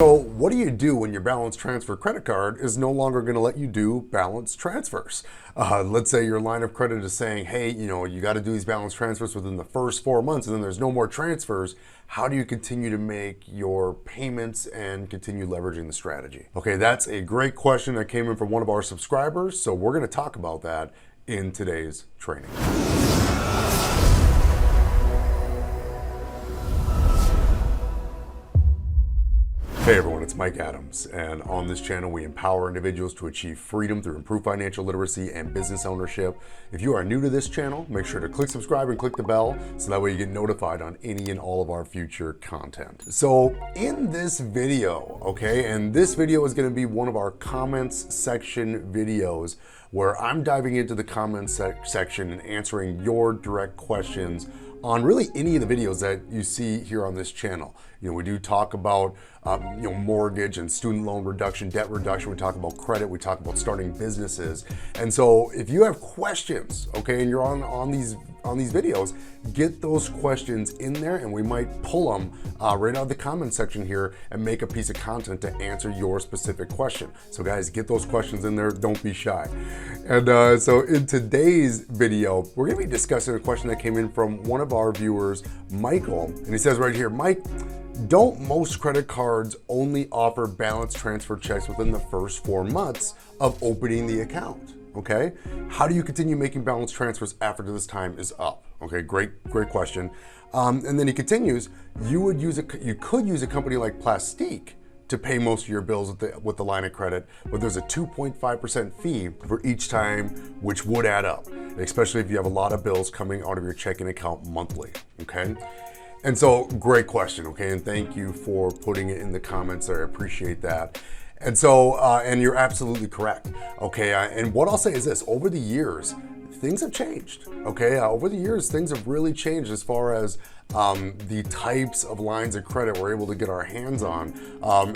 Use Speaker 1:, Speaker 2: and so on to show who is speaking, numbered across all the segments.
Speaker 1: So what do you do when your balance transfer credit card is no longer going to let you do balance transfers? Let's say your line of credit is saying, hey, you got to do these balance transfers within the first 4 months and then there's no more transfers. How do you continue to make your payments and continue leveraging the strategy? Okay, that's a great question that came in from one of our subscribers. So we're going to talk about that in today's training. Hey everyone, it's Mike Adams, and on this channel we empower individuals to achieve freedom through improved financial literacy and business ownership. If you are new to this channel, make sure to click subscribe and click the bell so that way you get notified on any and all of our future content. So in this video, okay, and this video is going to be one of our comments section videos where I'm diving into the comments section and answering your direct questions on really any of the videos that you see here on this channel. We do talk about mortgage and student loan reduction, debt reduction. We talk about credit. We talk about starting businesses. And so if you have questions, okay, and you're on these videos, get those questions in there and we might pull them right out of the comment section here and make a piece of content to answer your specific question. So guys, get those questions in there. Don't be shy. And so in today's video, we're going to be discussing a question that came in from one of our viewers, Michael. And he says right here, Mike, don't most credit cards only offer balance transfer checks within the first 4 months of opening the account? Okay, how do you continue making balance transfers after this time is up? Okay, great question. And then he continues, you could use a company like Plastiq to pay most of your bills with the line of credit, but there's a 2.5% fee for each time, which would add up, especially if you have a lot of bills coming out of your checking account monthly. Okay. And so, great question, okay? And thank you for putting it in the comments there. I appreciate that. And so, and you're absolutely correct, okay? And what I'll say is this, over the years, things have changed, okay? Over the years, things have really changed as far as the types of lines of credit we're able to get our hands on,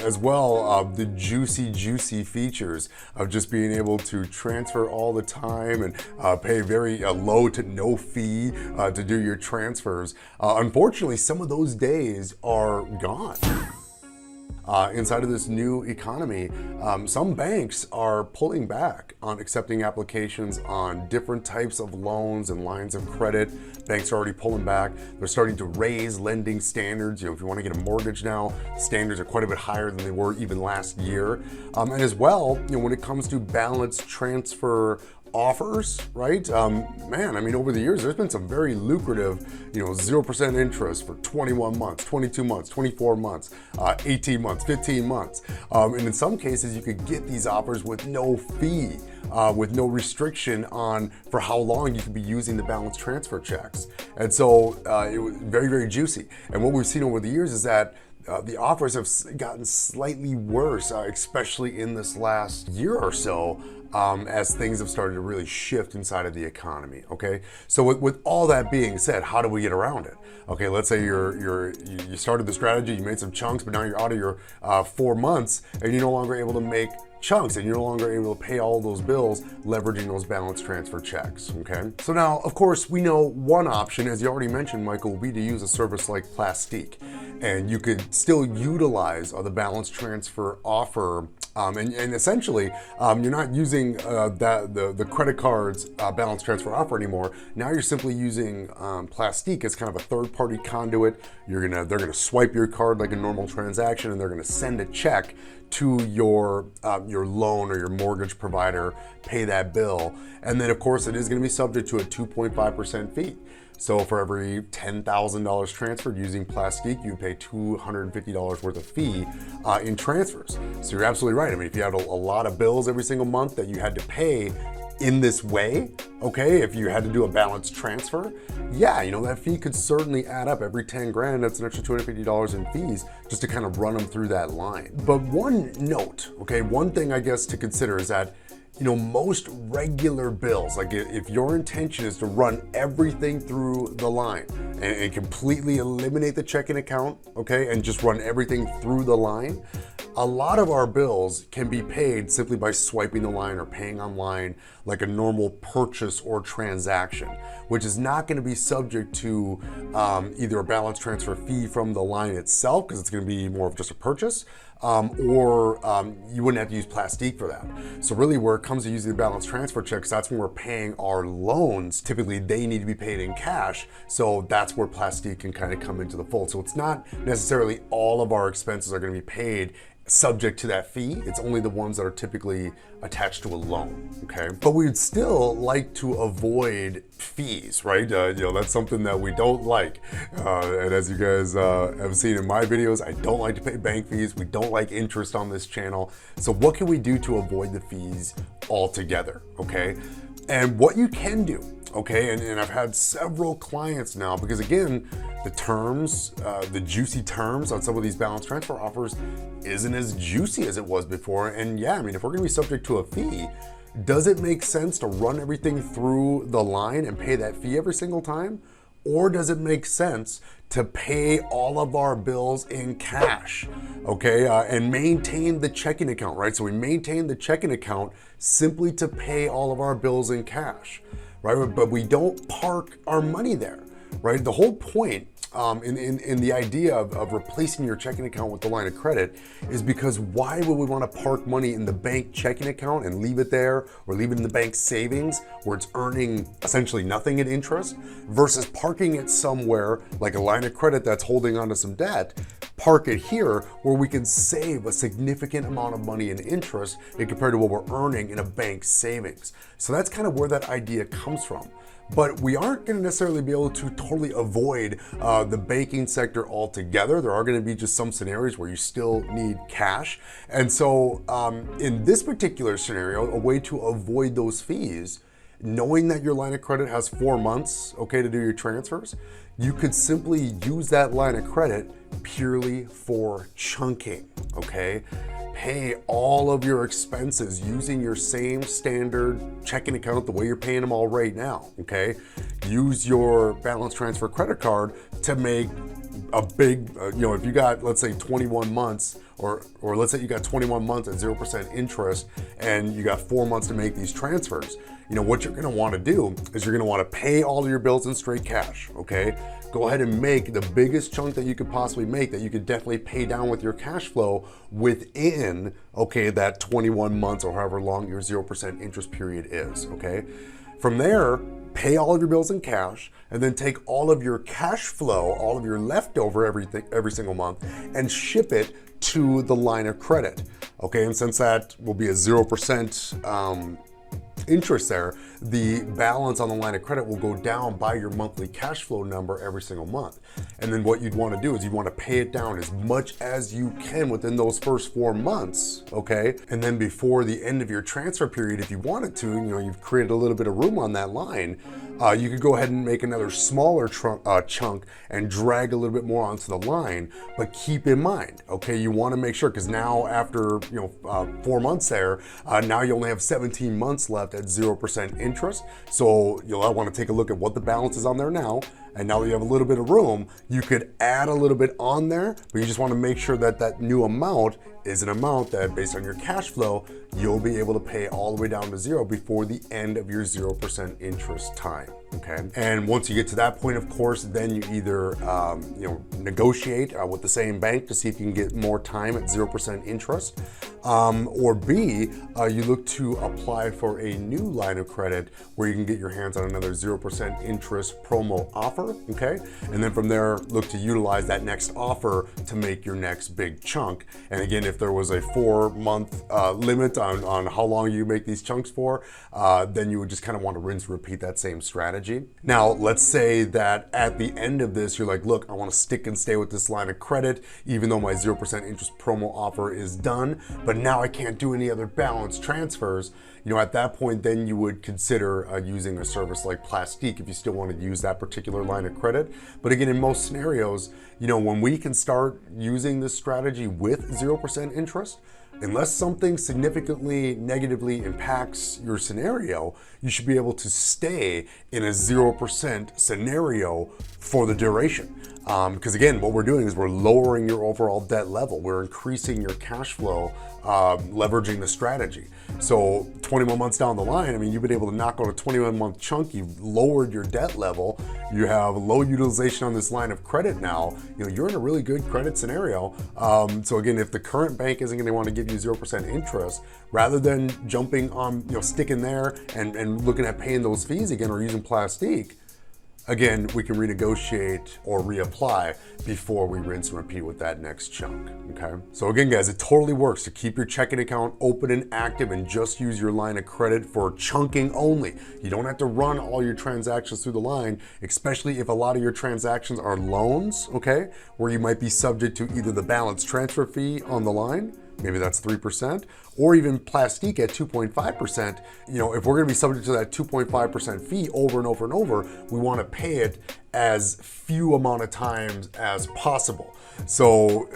Speaker 1: as well the juicy features of just being able to transfer all the time and pay very low to no fee to do your transfers. Unfortunately, some of those days are gone. Inside of this new economy, some banks are pulling back on accepting applications on different types of loans and lines of credit. Banks are already pulling back. They're starting to raise lending standards. If you want to get a mortgage now, standards are quite a bit higher than they were even last year. And as well, when it comes to balance transfer offers, right? Man, I mean, over the years, there's been some very lucrative, 0% interest for 21 months, 22 months, 24 months, 18 months, 15 months. And in some cases, you could get these offers with no fee, with no restriction on for how long you could be using the balance transfer checks. And so it was very, very juicy. And what we've seen over the years is that the offers have gotten slightly worse, especially in this last year or so, as things have started to really shift inside of the economy. Okay, so with all that being said, how do we get around it? Okay, let's say you started the strategy, you made some chunks, but now you're out of your 4 months and you're no longer able to make chunks and you're no longer able to pay all those bills leveraging those balance transfer checks. Okay, so now of course we know one option, as you already mentioned, Michael, would be to use a service like Plastiq, and you could still utilize the balance transfer offer. And essentially, you're not using the credit card's balance transfer offer anymore. Now you're simply using Plastiq as kind of a third-party conduit. They're gonna swipe your card like a normal transaction, and they're gonna send a check to your loan or your mortgage provider, pay that bill, and then of course it is going to be subject to a 2.5% fee. So for every $10,000 transferred using Plastiq, you pay $250 worth of fee in transfers. So you're absolutely right. I mean, if you had a lot of bills every single month that you had to pay in this way, okay, if you had to do a balance transfer, yeah, that fee could certainly add up. Every 10 grand, that's an extra $250 in fees just to kind of run them through that line. But one note, okay, one thing I guess to consider is that most regular bills, like if your intention is to run everything through the line and completely eliminate the checking account, okay, and just run everything through the line, a lot of our bills can be paid simply by swiping the line or paying online like a normal purchase or transaction, which is not going to be subject to either a balance transfer fee from the line itself, because it's going to be more of just a purchase, you wouldn't have to use Plastique for that. So really where it comes to using the balance transfer check, 'cause that's when we're paying our loans, typically they need to be paid in cash. So that's where Plastique can kind of come into the fold. So it's not necessarily all of our expenses are going to be paid subject to that fee. It's only the ones that are typically attached to a loan, okay? But we'd still like to avoid fees, right? That's something that we don't like. And as you guys have seen in my videos, I don't like to pay bank fees. We don't like interest on this channel. So what can we do to avoid the fees altogether, okay? And what you can do, okay, and I've had several clients now, because again, the terms, the juicy terms on some of these balance transfer offers isn't as juicy as it was before. And yeah, I mean, if we're gonna be subject to a fee, does it make sense to run everything through the line and pay that fee every single time? Or does it make sense to pay all of our bills in cash, okay, and maintain the checking account, right? So we maintain the checking account simply to pay all of our bills in cash, right? But we don't park our money there, right? The whole point in the idea of replacing your checking account with the line of credit is because why would we want to park money in the bank checking account and leave it there, or leave it in the bank savings where it's earning essentially nothing in interest, versus parking it somewhere like a line of credit that's holding onto some debt? Park it here where we can save a significant amount of money in interest compared to what we're earning in a bank savings. So that's kind of where that idea comes from. But we aren't going to necessarily be able to totally avoid the banking sector altogether. There are going to be just some scenarios where you still need cash. And so in this particular scenario, a way to avoid those fees, knowing that your line of credit has 4 months, okay, to do your transfers, you could simply use that line of credit purely for chunking, okay? Pay all of your expenses using your same standard checking account the way you're paying them all right now, okay? Use your balance transfer credit card to make a big, if you got, let's say 21 months, or let's say you got 21 months at 0% interest and you got 4 months to make these transfers, what you're gonna wanna do is you're gonna wanna pay all of your bills in straight cash, okay? Go ahead and make the biggest chunk that you could possibly make that you could definitely pay down with your cash flow within, okay, that 21 months or however long your 0% interest period is, okay? From there, pay all of your bills in cash, and then take all of your cash flow, all of your leftover every single month, and ship it to the line of credit, okay? And since that will be a 0% interest there, the balance on the line of credit will go down by your monthly cash flow number every single month. And then what you'd want to do is you want to pay it down as much as you can within those first 4 months, okay? And then before the end of your transfer period, if you wanted to, you've created a little bit of room on that line, you could go ahead and make another smaller chunk and drag a little bit more onto the line. But keep in mind, okay, you want to make sure, because now after 4 months there, now you only have 17 months left at 0% interest. So you'll want to take a look at what the balance is on there now. And now that you have a little bit of room, you could add a little bit on there, but you just want to make sure that that new amount is an amount that, based on your cash flow, you'll be able to pay all the way down to zero before the end of your 0% interest time, okay? And once you get to that point, of course, then you either negotiate with the same bank to see if you can get more time at 0% interest, or B, you look to apply for a new line of credit where you can get your hands on another 0% interest promo offer, okay? And then from there, look to utilize that next offer to make your next big chunk. And again, if there was a 4-month limit on how long you make these chunks for, then you would just kind of want to rinse and repeat that same strategy. Now, let's say that at the end of this, you're like, look, I want to stick and stay with this line of credit, even though my 0% interest promo offer is done, but now I can't do any other balance transfers. At that point, then you would consider using a service like Plastique if you still want to use that particular line of credit. But again, in most scenarios, when we can start using this strategy with 0% interest, unless something significantly negatively impacts your scenario, you should be able to stay in a 0% scenario for the duration. Because again, what we're doing is we're lowering your overall debt level. We're increasing your cash flow, leveraging the strategy. So 21 months down the line, I mean, you've been able to knock out a 21-month chunk. You've lowered your debt level. You have low utilization on this line of credit now. You know, you're in a really good credit scenario. So again, if the current bank isn't going to want to give you 0% interest, rather than jumping on, sticking there and looking at paying those fees again or using Plastique, again, we can renegotiate or reapply before we rinse and repeat with that next chunk, okay? So again, guys, it totally works to keep your checking account open and active and just use your line of credit for chunking only. You don't have to run all your transactions through the line, especially if a lot of your transactions are loans, okay? Where you might be subject to either the balance transfer fee on the line, maybe that's 3%, or even Plastique at 2.5%. If we're gonna be subject to that 2.5% fee over and over and over, we wanna pay it as few amount of times as possible. So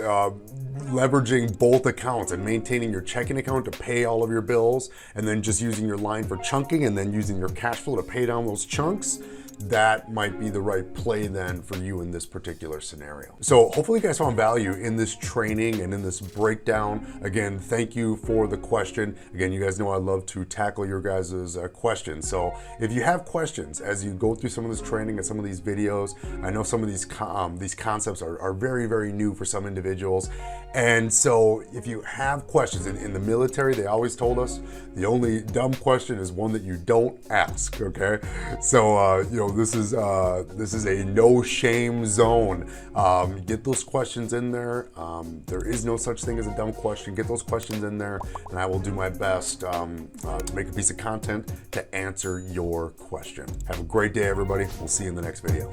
Speaker 1: leveraging both accounts and maintaining your checking account to pay all of your bills, and then just using your line for chunking and then using your cash flow to pay down those chunks, that might be the right play then for you in this particular scenario. So hopefully you guys found value in this training and in this breakdown. Again, thank you for the question. Again, you guys know I love to tackle your guys' questions. So if you have questions as you go through some of this training and some of these videos, I know some of these concepts are very, very new for some individuals. And so if you have questions, in the military, they always told us the only dumb question is one that you don't ask, okay? So, this is a no shame zone. Get those questions in there. There is no such thing as a dumb question. Get those questions in there, and I will do my best to make a piece of content to answer your question. Have a great day, everybody. We'll see you in the next video.